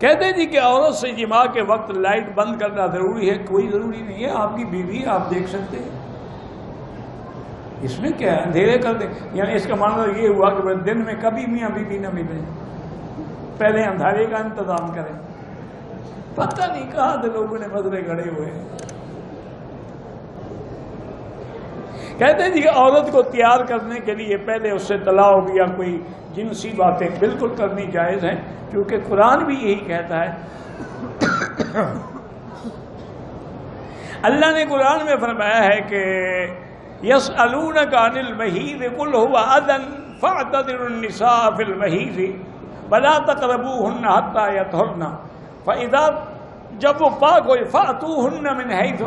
کہتے جی کہ عورت سے جماع کے وقت لائٹ بند کرنا ضروری ہے؟ کوئی ضروری نہیں ہے، آپ کی بیوی آپ دیکھ سکتے ہیں، اس میں کیا ہے، اندھیرے کر دیں۔ یعنی اس کا معنی یہ ہوا کہ دن میں کبھی میاں بیوی نہ ملیں، پہلے اندھیرے کا انتظام کریں۔ پتہ نہیں کہاں سے لوگوں نے مسئلے کھڑے ہوئے ہیں۔ کہتے ہیں جی کہ عورت کو تیار کرنے کے لیے پہلے اس سے طلاق یا کوئی جنسی باتیں بالکل کرنی جائز ہیں، کیونکہ قرآن بھی یہی کہتا ہے۔ اللہ نے قرآن میں فرمایا ہے کہ يَسْأَلُونَكَ عَنِ الْمَحِيضِ قُلْ هُوَ أَذًى فَاعْتَزِلُوا النِّسَاءَ فِي الْمَحِيضِ وَلَا تَقْرَبُوهُنَّ حَتَّى يَطْهُرْنَ فَإِذَا جب وہ پاک ہوئے فَأْتُوهُنَّ مِنْ حَيْثُ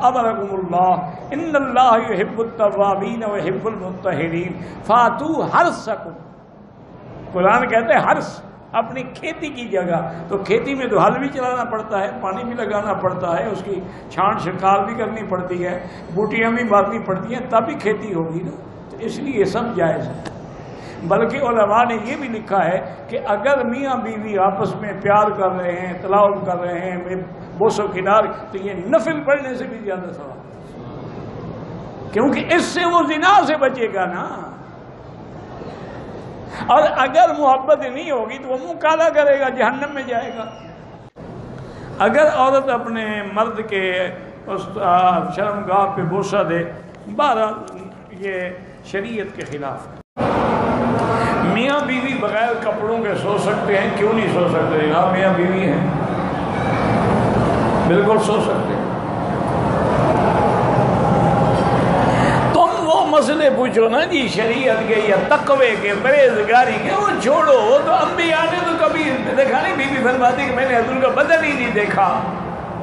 أَمَرَكُمُ اللَّهُ إِنَّ اللَّهَ يُحِبُّ التَّوَّابِينَ وَيُحِبُّ الْمُتَّطَهِّرِينَ فَأْتُوا حَرْثَكُمْ۔ قرآن کہتے ہیں حرث، اپنی کھیتی کی جگہ۔ تو کھیتی میں تو ہل بھی چلانا پڑتا ہے، پانی بھی لگانا پڑتا ہے، اس کی چھانٹ چھڑکاو بھی کرنی پڑتی ہے، بوٹیاں بھی مارنی پڑتی ہیں، تب ہی کھیتی ہوگی نا۔ تو اس لیے یہ سب جائز ہے۔ بلکہ علماء نے یہ بھی لکھا ہے کہ اگر میاں بیوی آپس میں پیار کر رہے ہیں، طلاق کر رہے ہیں، بوس و کنار، تو یہ نفل پڑھنے سے بھی زیادہ ثواب، کیونکہ اس سے وہ زنا سے بچے گا نا۔ اور اگر محبت نہیں ہوگی تو وہ منہ کالا کرے گا، جہنم میں جائے گا۔ اگر عورت اپنے مرد کے اس شرمگاہ پہ بوسہ دے، بہرحال یہ شریعت کے خلاف ہے۔ میاں بیوی بغیر کپڑوں کے سو سکتے ہیں؟ کیوں نہیں سو سکتے؟ آپ میاں بیوی ہیں، بالکل سو سکتے ہیں۔ تم وہ مسئلے پوچھو نا جی شریعت کے یا تقوی کے، پرہیزگاری کے، وہ چھوڑو۔ وہ تو انبیاء نے تو کبھی دیکھا نہیں، بیوی فرماتی کہ میں نے حضور کا بدن ہی نہیں دیکھا،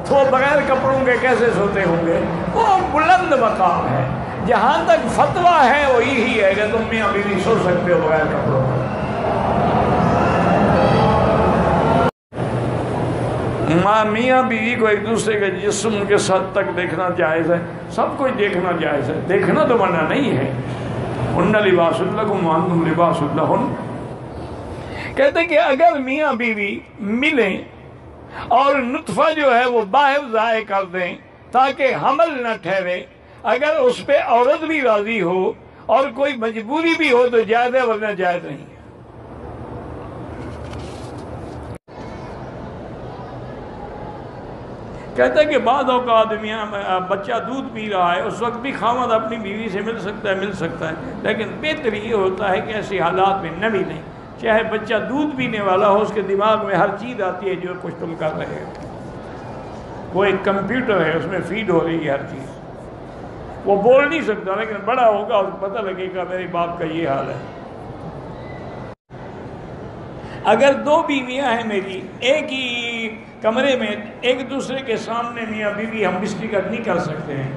تو وہ بغیر کپڑوں کے کیسے سوتے ہوں گے؟ وہ بلند مقام ہے۔ جہاں تک فتویٰ ہے وہ یہی ہے کہ تم میاں بیوی سو سکتے ہو بغیر کپڑوں۔ میاں بیوی کو ایک دوسرے کے جسم کے ساتھ تک دیکھنا جائز ہے، سب کچھ دیکھنا جائز ہے، دیکھنا تو منع نہیں ہے۔ ہن لباس لکم وانتم لباس لہن۔ کہتے ہیں کہ اگر میاں بیوی ملیں اور نطفہ جو ہے وہ باہر ضائع کر دیں تاکہ حمل نہ ٹھہرے، اگر اس پہ عورت بھی راضی ہو اور کوئی مجبوری بھی ہو تو جائز ہے، ورنہ جائز نہیں ہے۔ کہتا ہے کہ بعض اوقات بچہ دودھ پی رہا ہے، اس وقت بھی خاوند اپنی بیوی سے مل سکتا ہے، لیکن بہتر یہ ہوتا ہے کہ ایسے حالات میں نہ ملیں۔ چاہے بچہ دودھ پینے والا ہو، اس کے دماغ میں ہر چیز آتی ہے جو کچھ تم کر رہے ہو۔ وہ ایک کمپیوٹر ہے، اس میں فیڈ ہو رہی ہے ہر چیز۔ وہ بول نہیں سکتا، لیکن بڑا ہوگا اس کو پتہ لگے گا میرے باپ کا یہ حال ہے۔ اگر دو بیویاں ہیں میری، ایک ہی کمرے میں، ایک دوسرے کے سامنے میاں بیوی ہم بستر نہیں کر سکتے ہیں،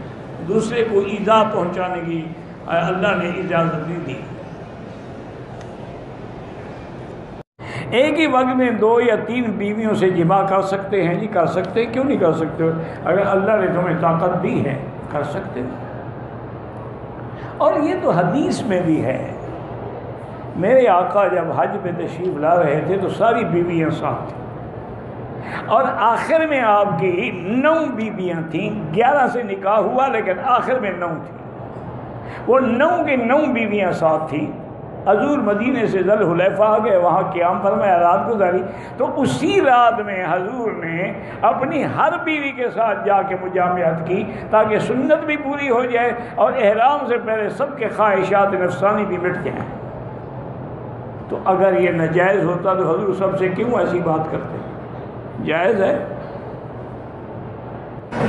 دوسرے کو ایذا پہنچانے کی اللہ نے اجازت نہیں دی۔ ایک ہی وقت میں 2 یا 3 بیویوں سے جماع کر سکتے ہیں؟ جی کر سکتے ہیں، کیوں نہیں کر سکتے؟ اگر اللہ نے تمہیں طاقت دی ہے کر سکتے ہیں۔ اور یہ تو حدیث میں بھی ہے، میرے آقا جب حج پہ تشریف لا رہے تھے تو ساری بیویاں ساتھ تھیں، اور آخر میں آپ کی 9 بیویاں تھیں، 11 سے نکاح ہوا لیکن آخر میں 9 تھیں۔ وہ 9 کے 9 بیویاں ساتھ تھیں۔ حضور مدینے سے ذی الحلیفہ آ گئے، وہاں قیام فرمایا، رات گزاری، تو اسی رات میں حضور نے اپنی ہر بیوی کے ساتھ جا کے مجامعت کی تاکہ سنت بھی پوری ہو جائے اور احرام سے پہلے سب کے خواہشات نفسانی بھی مٹ جائیں۔ تو اگر یہ ناجائز ہوتا تو حضور سب سے کیوں ایسی بات کرتے؟ جائز ہے۔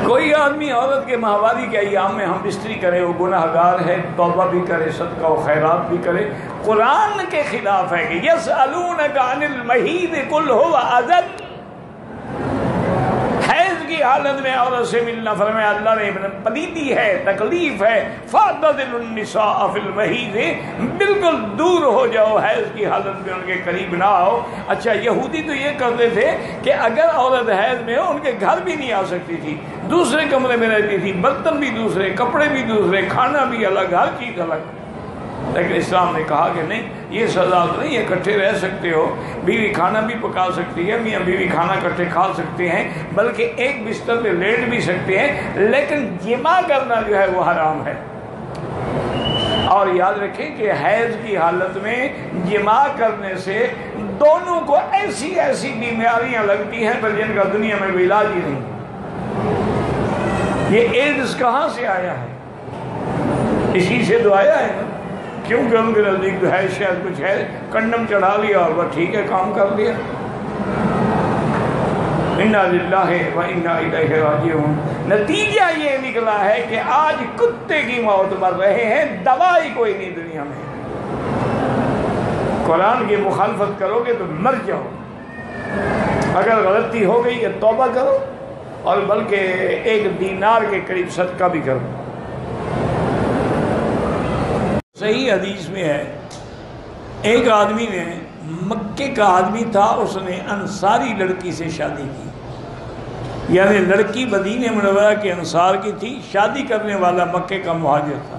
کوئی آدمی عورت کے ماہواری کے ایام میں ہم بستری کرے، وہ گناہ گار ہے، توبہ بھی کرے، صدقہ و خیرات بھی کرے۔ قرآن کے خلاف ہے کہ یسألونک عن المحیض قل هو اذى، حیض کی حالت میں عورت سے ملنا، فرمایا اللہ نے پلیدی ہے، تکلیف ہے، فاعتزلوا النساء فی المحیض، بالکل دور ہو جاؤ، حیض کی حالت میں ان کے قریب نہ آؤ۔ اچھا یہودی تو یہ کرتے تھے کہ اگر عورت حیض میں ہو ان کے گھر بھی نہیں آ سکتی تھی، دوسرے کمرے میں رہتی تھی، برتن بھی دوسرے، کپڑے بھی دوسرے، کھانا بھی الگ، ہر چیز الگ۔ لیکن اسلام نے کہا کہ نہیں، یہ سزا تو نہیں، اکٹھے رہ سکتے ہو، بیوی کھانا بھی پکا سکتی ہے، میاں بیوی کھانا اکٹھے کھا سکتے ہیں، بلکہ ایک بستر پہ لیٹ بھی سکتے ہیں، لیکن جماع کرنا جو ہے وہ حرام ہے۔ اور یاد رکھیں کہ حیض کی حالت میں جماع کرنے سے دونوں کو ایسی ایسی بیماریاں لگتی ہیں پر جن کا دنیا میں کوئی علاج ہی نہیں۔ یہ ایڈز کہاں سے آیا ہے؟ اسی سے تو آیا ہے نا، کیونکہ ان کے نزدیک تو ہے شاید کچھ ہے، کنڈم چڑھا لیا اور بس ٹھیک ہے، کام کر لیا۔ انا للہ و انا الیہ راجعون۔ نتیجہ یہ نکلا ہے کہ آج کتے کی موت مر رہے ہیں، دوائی کوئی نہیں دنیا میں۔ قرآن کی مخالفت کرو گے تو مر جاؤ، اگر غلطی ہو گئی کہ توبہ کرو، اور بلکہ 1 دینار کے قریب صدقہ بھی کرو۔ صحیح حدیث میں ہے، ایک آدمی نے، مکے کا آدمی تھا، اس نے انصاری لڑکی سے شادی کی، یعنی لڑکی مدینہ منورہ کے انصار کی تھی، شادی کرنے والا مکے کا مہاجر تھا۔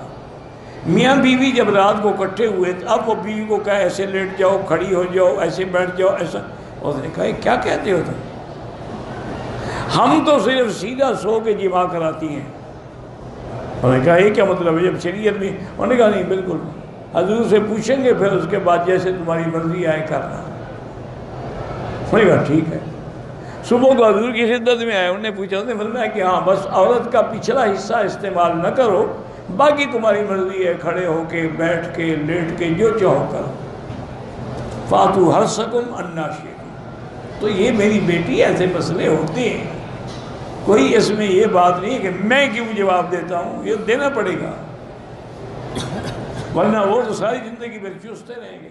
میاں بیوی جب رات کو اکٹھے ہوئے، اب وہ بیوی کو کہا ایسے لیٹ جاؤ، کھڑی ہو جاؤ، ایسے بیٹھ جاؤ، ایسا۔ اس نے کہا کیا کہتے ہو تم؟ ہم تو صرف سیدھا سو کے جماع کراتی ہیں۔ انہوں نے کہا یہ کیا مطلب ہے جب شریعت میں؟ انہوں نے کہا نہیں، بالکل حضور سے پوچھیں گے، پھر اس کے بعد جیسے تمہاری مرضی آئے کرنا۔ انہوں نے کہا ٹھیک ہے۔ صبح کو حضور کی خدمت میں آئے، انہوں نے پوچھا، انہوں نے فرمایا کہ ہاں بس عورت کا پچھلا حصہ استعمال نہ کرو، باقی تمہاری مرضی ہے، کھڑے ہو کے، بیٹھ کے، لیٹ کے، جو چاہو کرو۔ فاتو حرثکم انا شئتم۔ تو یہ میری بیٹی، ایسے مسئلے ہوتے ہیں، کوئی اس میں یہ بات نہیں ہے کہ میں کیوں جواب دیتا ہوں، یہ دینا پڑے گا، ورنہ وہ تو ساری زندگی پھر چوستے رہیں گے۔